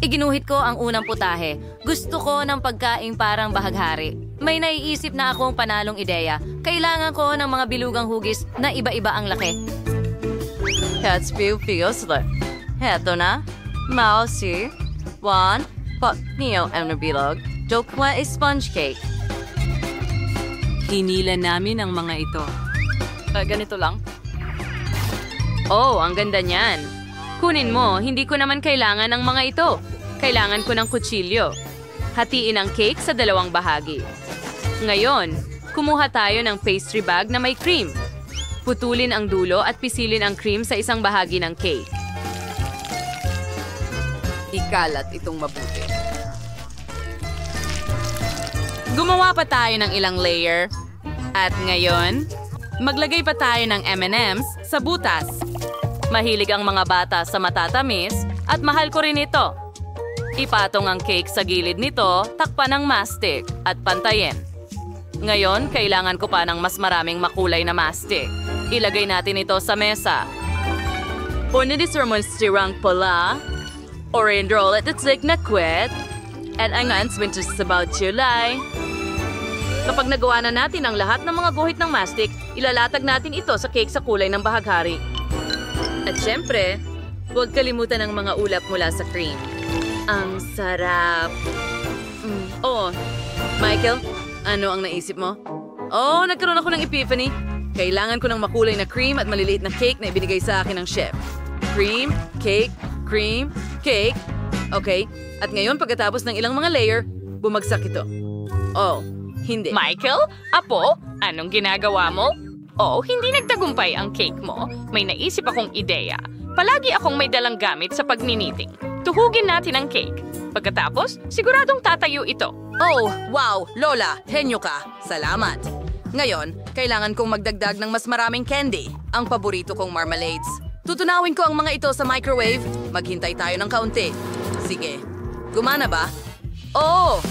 Iginuhit ko ang unang putahe. Gusto ko ng pagkaing parang bahaghari. May naiisip na akong panalong ideya. Kailangan ko ng mga bilugang hugis na iba-iba ang laki. Let's be seriously. Heto na. Mousy. One. Pot niyo ang nabilog. Joke is sponge cake. Hinila namin ang mga ito. Ganito lang. Oh, ang ganda niyan. Kunin mo, hindi ko naman kailangan ng mga ito. Kailangan ko ng kutsilyo. Hatiin ang cake sa dalawang bahagi. Ngayon, kumuha tayo ng pastry bag na may cream. Putulin ang dulo at pisilin ang cream sa isang bahagi ng cake. Ikalat itong mabuti. Gumawa pa tayo ng ilang layer. At ngayon, maglagay pa tayo ng M&M's sa butas. Mahilig ang mga bata sa matatamis at mahal ko rin ito. Ipatong ang cake sa gilid nito, takpan ng mastic at pantayin. Ngayon, kailangan ko pa ng mas maraming makulay na mastic. Ilagay natin ito sa mesa. Unidisirmonstirang pula, orindrol at itzig na kwet, at ang answintus sa about July. Kapag nagawa na natin ang lahat ng mga guhit ng mastic, ilalatag natin ito sa cake sa kulay ng bahaghari. At syempre, huwag kalimutan ang mga ulap mula sa cream. Ang sarap! Oh, Michael, ano ang naisip mo? Oh, nagkaroon ako ng epiphany. Kailangan ko ng makulay na cream at maliliit na cake na ibinigay sa akin ng chef. Cream, cake, cream, cake. Okay, at ngayon pagkatapos ng ilang mga layer, bumagsak ito. Oh, hindi. Michael? Apo? Anong ginagawa mo? Oh, hindi nagtagumpay ang cake mo. May naisip akong ideya. Palagi akong may dalang gamit sa pagniniting. Tuhugin natin ang cake. Pagkatapos, siguradong tatayo ito. Oh, wow! Lola, henyo ka. Salamat. Ngayon, kailangan kong magdagdag ng mas maraming candy. Ang paborito kong marmalades. Tutunawin ko ang mga ito sa microwave. Maghintay tayo ng kaunti. Sige. Gumana ba? Oh!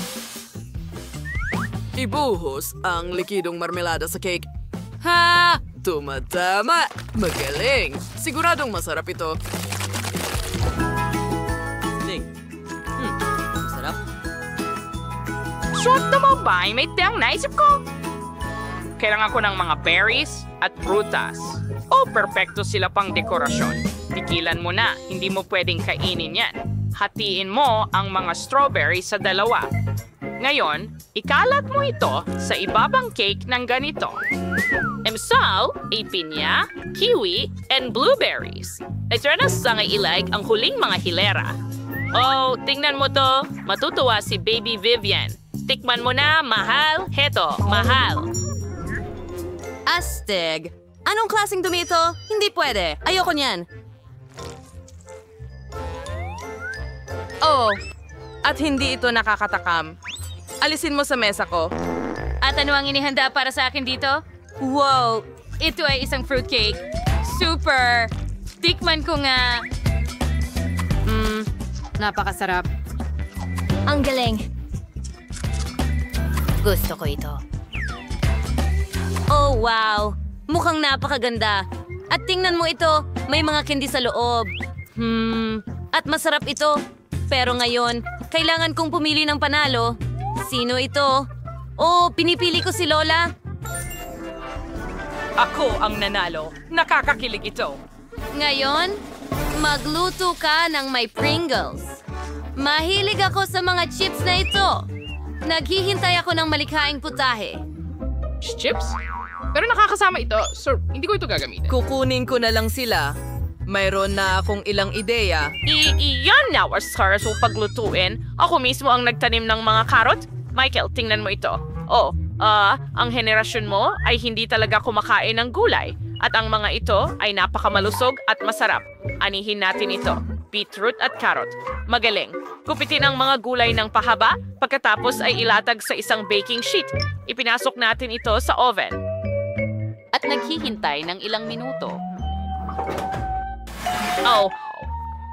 Ibuhos ang likidong marmelada sa cake. Ha! Tumatama! Magaling! Siguradong masarap ito. Masarap. Shot na mo ba? May tiyang naisip ko. Kailangan ko ng mga berries at prutas. Oh, perfecto sila pang dekorasyon. Tikilan mo na, hindi mo pwedeng kainin yan. Hatiin mo ang mga strawberry sa dalawa. Ngayon, ikalat mo ito sa ibabang cake ng ganito. So, a pinya, kiwi, and blueberries. Ito na sa ilag ang huling mga hilera. Oh, tingnan mo to. Matutuwa si Baby Vivian. Tikman mo na, mahal. Heto, mahal. Astig! Anong klaseng dumi ito? Hindi pwede. Ayoko niyan. Oh, at hindi ito nakakatakam. Alisin mo sa mesa ko. At ano ang inihanda para sa akin dito? Wow! Ito ay isang fruitcake. Super! Tikman ko nga. Napakasarap. Ang galing. Gusto ko ito. Oh, wow! Mukhang napakaganda. At tingnan mo ito, may mga candy sa loob. At masarap ito. Pero ngayon, kailangan kong pumili ng panalo. Sino ito? Oh, pinipili ko si Lola. Ako ang nanalo. Nakakakilig ito. Ngayon, magluto ka ng may Pringles. Mahilig ako sa mga chips na ito. Naghihintay ako ng malikhaing putahe. Chips? Pero nakakasama ito. Sir, hindi ko ito gagamitin. Kukunin ko na lang sila. Mayroon na akong ilang ideya. Iyan na, Oscar, so paglutuin. Ako mismo ang nagtanim ng mga karot. Michael, tingnan mo ito. Oh, ang henerasyon mo ay hindi talaga kumakain ng gulay. At ang mga ito ay napakamalusog at masarap. Anihin natin ito. Beetroot at carrot. Magaling. Kupitin ang mga gulay ng pahaba, pagkatapos ay ilatag sa isang baking sheet. Ipinasok natin ito sa oven. At naghihintay ng ilang minuto. Oh,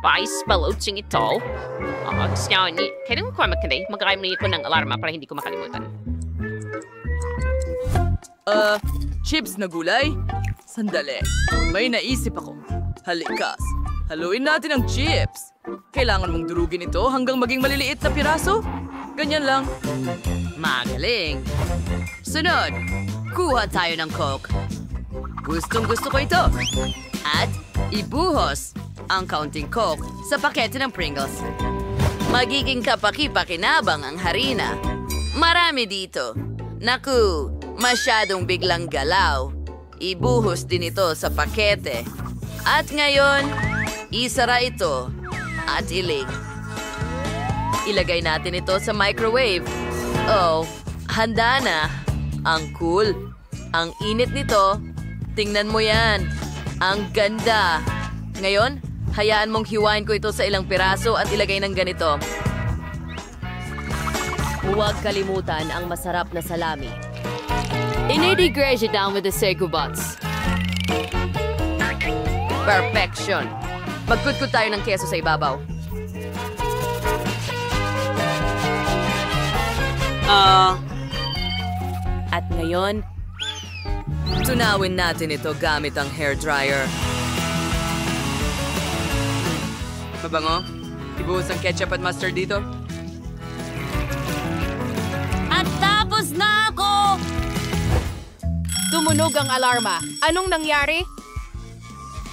Vice balutsing ito. Kailangan ko magkakaimili ko ng alarma para hindi ko makalimutan. Chips na gulay? Sandali. May naisip ako. Halikas. Haluin natin ang chips. Kailangan mong durugin ito hanggang maging maliliit na piraso. Ganyan lang. Magaling. Sunod, kuha tayo ng Coke. Gustong gusto ko ito. At ibuhos ang kaunting Coke sa pakete ng Pringles. Magiging kapaki-pakinabang ang harina. Marami dito. Naku, masyadong biglang galaw. Ibuhos din ito sa pakete. At ngayon, isara ito at ilig. Ilagay natin ito sa microwave. Oh, handa na. Ang cool. Ang init nito. Tingnan mo yan. Ang ganda. Ngayon, hayaan mong hiwain ko ito sa ilang piraso at ilagay ng ganito. Huwag kalimutan ang masarap na salami. Ini-degrade down with the Seiko Bots. Perfection. Magkudkod tayo ng keso sa ibabaw. At ngayon, tunawin natin ito gamit ang hairdryer. Mabango? Ibuhos ang ketchup at mustard dito? At tapos na ako! Tumunog ang alarma. Anong nangyari?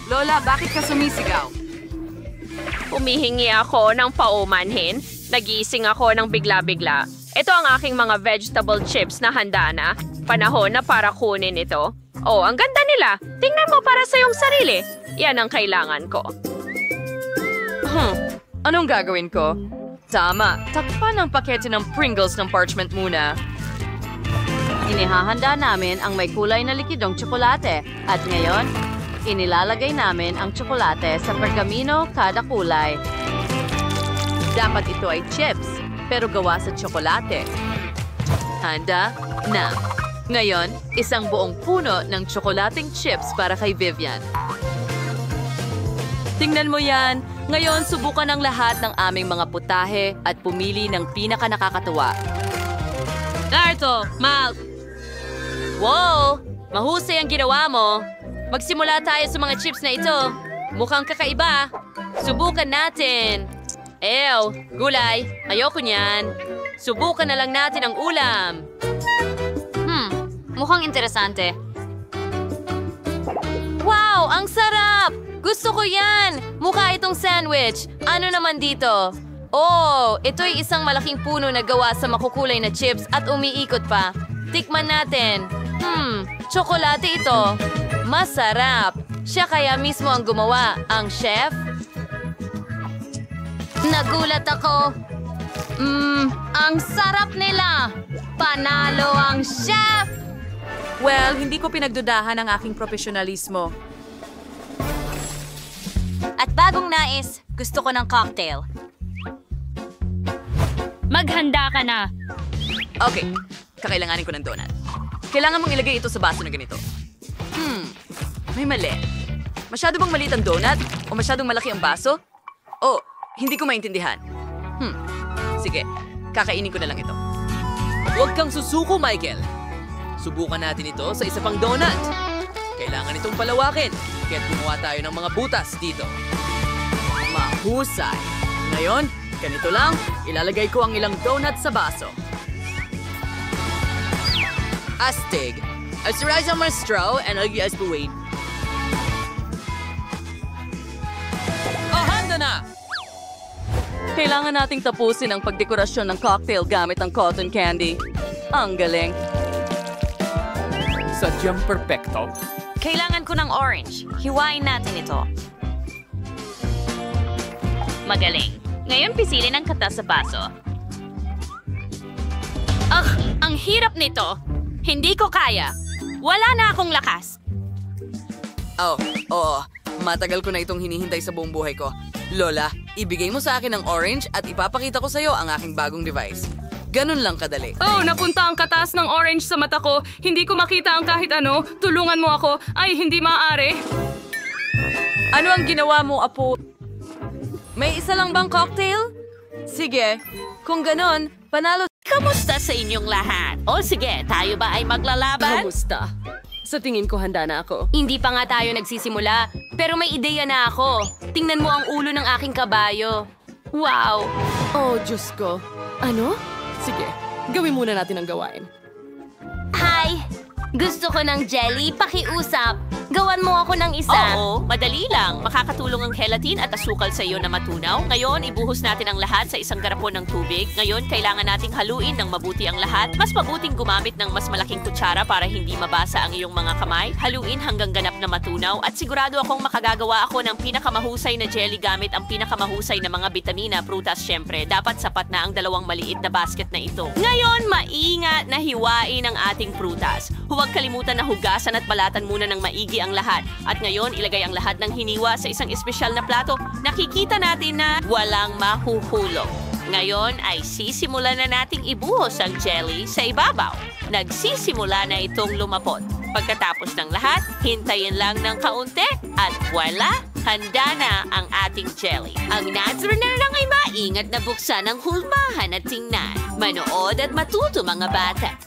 Lola, bakit ka sumisigaw? Humihingi ako ng paumanhin. Nagising ako ng bigla-bigla. Ito ang aking mga vegetable chips na handa na. Panahon na para kunin ito. Oh, ang ganda nila. Tingnan mo para sa iyong sarili. Yan ang kailangan ko. Anong gagawin ko? Tama, takpan ang pakete ng Pringles ng parchment muna. Inihahanda namin ang may kulay na likidong tsokolate. At ngayon, inilalagay namin ang tsokolate sa pergamino kada kulay. Dapat ito ay chips, pero gawa sa tsokolate. Handa na. Ngayon, isang buong puno ng tsokolating chips para kay Vivian. Tingnan mo yan. Ngayon, subukan ang lahat ng aming mga putahe at pumili ng pinaka-nakakatuwa. Narto, Mal! Wow! Mahusay ang ginawa mo. Magsimula tayo sa mga chips na ito. Mukhang kakaiba. Subukan natin. Ew, gulay. Ayoko niyan. Subukan na lang natin ang ulam. Mukhang interesante. Wow, ang sarap! Gusto ko yan! Mukha itong sandwich. Ano naman dito? Oh, ito'y isang malaking puno na gawa sa makukulay na chips at umiikot pa. Tikman natin. Tsokolate ito. Masarap. Siya kaya mismo ang gumawa, ang chef. Nagulat ako. Ang sarap nila. Panalo ang chef! Well, hindi ko pinagdudahan ang aking profesionalismo. At bagong nais, gusto ko ng cocktail. Maghanda ka na. Okay, kakailanganin ko ng donut. Kailangan mong ilagay ito sa baso na ganito. May mali. Masyado bang maliit ang donut? O masyadong malaki ang baso? Oh, hindi ko maintindihan. Sige, kakainin ko na lang ito. Huwag kang susuko, Michael. Subukan natin ito sa isa pang donut. Kailangan itong palawakin, kaya't gumawa tayo ng mga butas dito. Mahusay. Ngayon, ganito lang, ilalagay ko ang ilang donut sa baso. Astig. Asterize ang mga straw and agyas buwin. Oh, handa na! Kailangan nating tapusin ang pagdekorasyon ng cocktail gamit ang cotton candy. Ang galing. Sadyang perpekto. Kailangan ko ng orange. Hiwain natin ito. Magaling. Ngayon pisilin ang katas sa baso. Ang hirap nito. Hindi ko kaya. Wala na akong lakas. Oo. Matagal ko na itong hinihintay sa buong buhay ko. Lola, ibigay mo sa akin ang orange at ipapakita ko sa iyo ang aking bagong device. Ganun lang kadali. Oh, napunta ang katas ng orange sa mata ko. Hindi ko makita ang kahit ano. Tulungan mo ako. Ay, hindi maaari. Ano ang ginawa mo, Apo? May isa lang bang cocktail? Sige. Kung ganon, panalo. Kamusta sa inyong lahat? O sige, tayo ba ay maglalaban? Kamusta? Sa tingin ko handa na ako. Hindi pa nga tayo nagsisimula, pero may ideya na ako. Tingnan mo ang ulo ng aking kabayo. Wow! Oh, Diyos ko. Ano? Sige, gawin muna natin ang gawain. Hi! Gusto ko ng jelly, pakiusap. Gawan mo ako ng isa. Oo, madali lang. Makakatulong ang gelatin at asukal sa iyo na matunaw. Ngayon, ibuhos natin ang lahat sa isang garapon ng tubig. Ngayon, kailangan nating haluin ng mabuti ang lahat. Mas mabuting gumamit ng mas malaking kutsara para hindi mabasa ang iyong mga kamay. Haluin hanggang ganap na matunaw at sigurado akong makagagawa ako ng pinakamahusay na jelly gamit ang pinakamahusay na mga bitamina, prutas syempre. Dapat sapat na ang 2 maliit na basket na ito. Ngayon, maingat na hiwain ang ating prutas. Huwag kalimutan na hugasan at balatan muna ng maigi ang lahat. At ngayon, ilagay ang lahat ng hiniwa sa isang espesyal na plato. Nakikita natin na walang mahuhulog. Ngayon ay sisimulan na nating ibuhos ang jelly sa ibabaw. Nagsisimula na itong lumapot. Pagkatapos ng lahat, hintayin lang ng kaunti at voila, handa na ang ating jelly. Ang Nazraner lang ay maingat na buksan ang hulmahan at tingnan. Manood at matuto mga bata.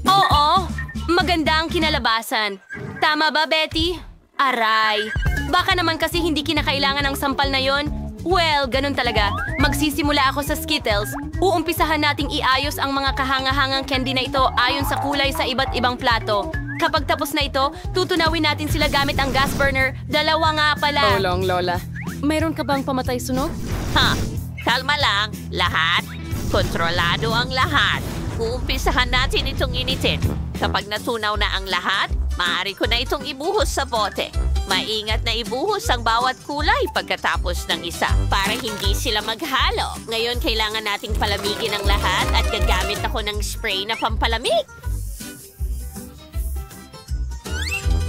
Oo, maganda ang kinalabasan. Tama ba, Betty? Aray, baka naman kasi hindi kinakailangan ng sampal na yon. Well, ganun talaga. Magsisimula ako sa Skittles. Uumpisahan nating iayos ang mga kahanga-hangang candy na ito ayon sa kulay sa iba't ibang plato. Kapag tapos na ito, tutunawin natin sila gamit ang gas burner. 2 nga pala. Tulong, Lola. Mayroon ka bang pamatay sunog? Kalma lang, lahat. Kontrolado ang lahat. Uumpisahan natin itong initin. Kapag natunaw na ang lahat, maaari ko na itong ibuhos sa bote. Maingat na ibuhos ang bawat kulay pagkatapos ng isa para hindi sila maghalo. Ngayon, kailangan nating palamigin ang lahat at gagamit ako ng spray na pampalamig.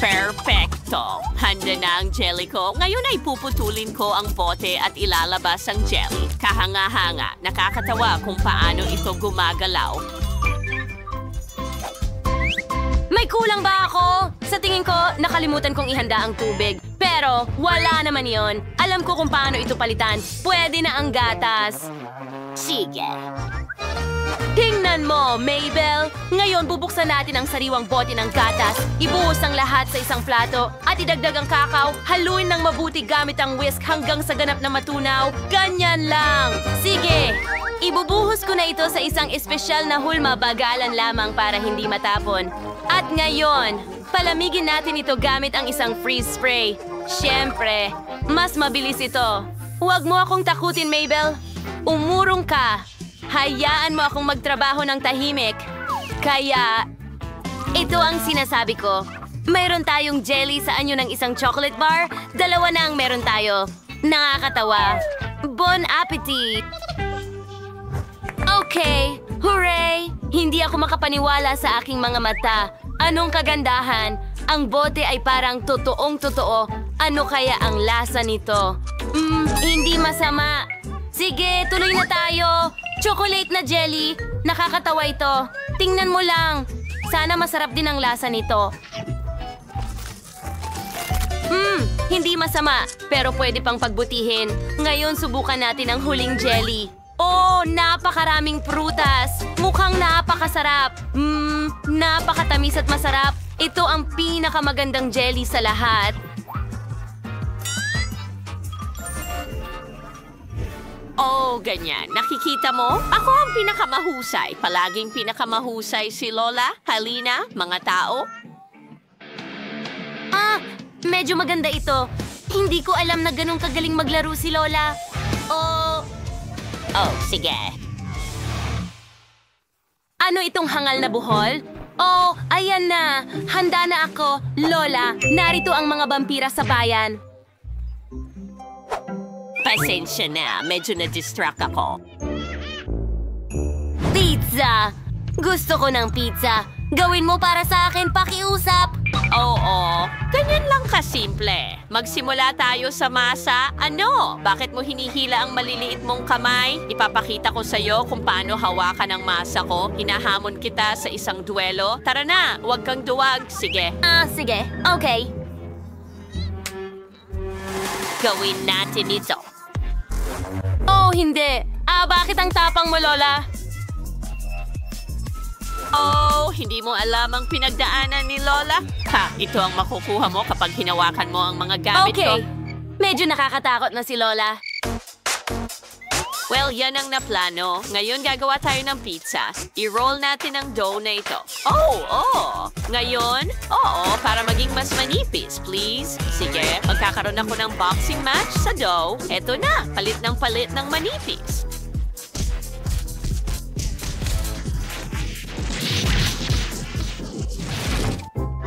Perfecto! Handa na ang jelly ko. Ngayon ay puputulin ko ang bote at ilalabas ang jelly. Kahanga-hanga. Nakakatawa kung paano ito gumagalaw. May kulang ba ako? Sa tingin ko, nakalimutan kong ihanda ang tubig. Pero wala naman yon. Alam ko kung paano ito palitan. Pwede na ang gatas. Sige. Tingnan mo, Mabel! Ngayon, bubuksan natin ang sariwang bote ng gatas, ibuhos ang lahat sa isang plato, at idagdag ang kakao, haluin ng mabuti gamit ang whisk hanggang sa ganap na matunaw. Ganyan lang! Sige! Ibubuhos ko na ito sa isang espesyal na hulma, bagalan lamang para hindi matapon. At ngayon, palamigin natin ito gamit ang isang freeze spray. Siyempre, mas mabilis ito. Huwag mo akong takutin, Mabel. Umurong ka. Hayaan mo akong magtrabaho ng tahimik. Kaya, ito ang sinasabi ko. Mayroon tayong jelly sa anyo ng isang chocolate bar. 2 na ang meron tayo. Nakakatawa. Bon appetit! Okay, hooray! Hindi ako makapaniwala sa aking mga mata. Anong kagandahan? Ang bote ay parang totoong-totoo. Ano kaya ang lasa nito? Hindi masama. Sige, tuloy na tayo. Chocolate na jelly. Nakakatawa ito. Tingnan mo lang. Sana masarap din ang lasa nito. Hindi masama, pero pwede pang pagbutihin. Ngayon, subukan natin ang huling jelly. Oh, napakaraming prutas. Mukhang napakasarap. Napakatamis at masarap. Ito ang pinakamagandang jelly sa lahat. Oh, ganyan. Nakikita mo? Ako ang pinakamahusay. Palaging pinakamahusay si Lola, Halina, mga tao. Medyo maganda ito. Hindi ko alam na ganun kagaling maglaro si Lola. Oh, sige. Ano itong hangal na buhol? Oh, ayan na. Handa na ako. Lola, narito ang mga vampira sa bayan. Pasensya na. Medyo na-distract ako. Pizza! Gusto ko ng pizza. Gawin mo para sa akin, pakiusap. Oo, ganyan lang kasimple. Magsimula tayo sa masa. Ano? Bakit mo hinihila ang maliliit mong kamay? Ipapakita ko sa'yo kung paano hawakan ang masa ko. Hinahamon kita sa isang duelo. Tara na, huwag kang duwag. Sige. Sige. Okay. Gawin natin ito. Oh, hindi. Bakit ang tapang mo, Lola? Oh, hindi mo alam ang pinagdaanan ni Lola? Ha, ito ang makukuha mo kapag hinawakan mo ang mga gamit ko. Okay, medyo nakakatakot na si Lola. Well, yan ang naplano. Ngayon gagawa tayo ng pizza. I-roll natin ang dough na ito. Oh. Ngayon, para maging mas manipis, please. Sige, magkakaroon ako ng boxing match sa dough. Eto na, palit ng manipis.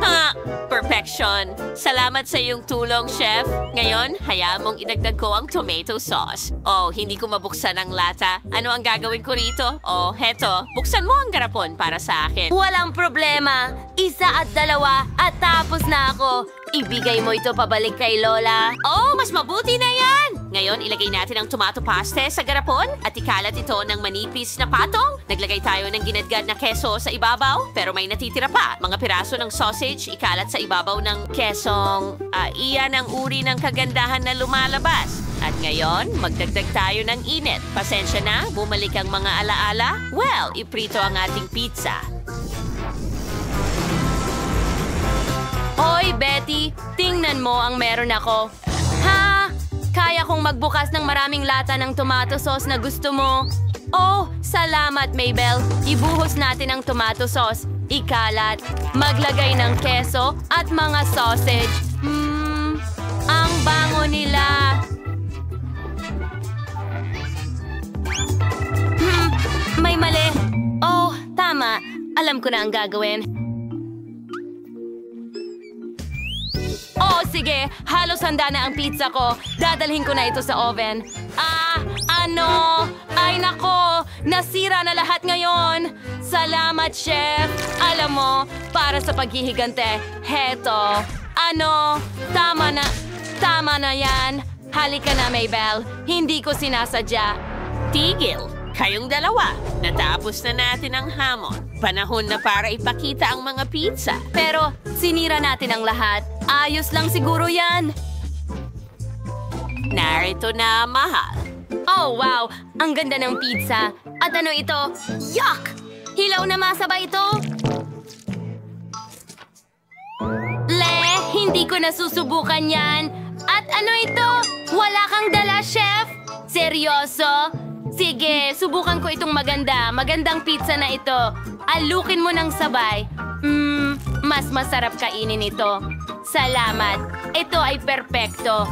Ha! Perfection! Salamat sa iyong tulong, Chef. Ngayon, hayaan mong idagdag ko ang tomato sauce. Oh, hindi ko mabuksan ang lata. Ano ang gagawin ko rito? Oh, heto. Buksan mo ang garapon para sa akin. Walang problema. 1 at 2 at tapos na ako. Ibigay mo ito pabalik kay Lola. Oh, mas mabuti na yan! Ngayon, ilagay natin ang tomato paste sa garapon at ikalat ito ng manipis na patong. Naglagay tayo ng ginadgad na keso sa ibabaw, pero may natitira pa. Mga piraso ng sausage, ikalat sa ibabaw ng kesong. Iyan ang uri ng kagandahan na lumalabas. At ngayon, magdagdag tayo ng init. Pasensya na, bumalik ang mga alaala. Well, iprito ang ating pizza. Hoy, Betty, tingnan mo ang meron ako. Ha? Kaya kong magbukas ng maraming lata ng tomato sauce na gusto mo. Oh, salamat, Mabel. Ibuhos natin ang tomato sauce. Ikalat, maglagay ng keso at mga sausage. Ang bango nila. May mali. Oh, tama. Alam ko na ang gagawin. Oh, sige. Halos handa na ang pizza ko. Dadalhin ko na ito sa oven. Ay nako! Nasira na lahat ngayon. Salamat, Chef. Alam mo, para sa paghihigante, heto. Tama na yan. Halika na, Mabel. Hindi ko sinasadya. Tigil! Kayong dalawa, natapos na natin ang hamon. Panahon na para ipakita ang mga pizza. Pero sinira natin ang lahat. Ayos lang siguro yan. Narito na, mahal. Oh, wow! Ang ganda ng pizza. At ano ito? Yuck! Hilaw na masa ba ito? Hindi ko nasusubukan yan. At ano ito? Wala kang dala, Chef? Seryoso? Sige, subukan ko itong magandang pizza na ito. Alukin mo ng sabay. Mas masarap kainin ito. Salamat. Ito ay perpekto.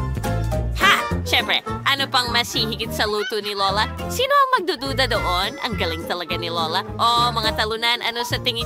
Ha! Siyempre, ano pang masihigit sa luto ni Lola? Sino ang magdududa doon? Ang galing talaga ni Lola. Oh, mga talunan, ano sa tingin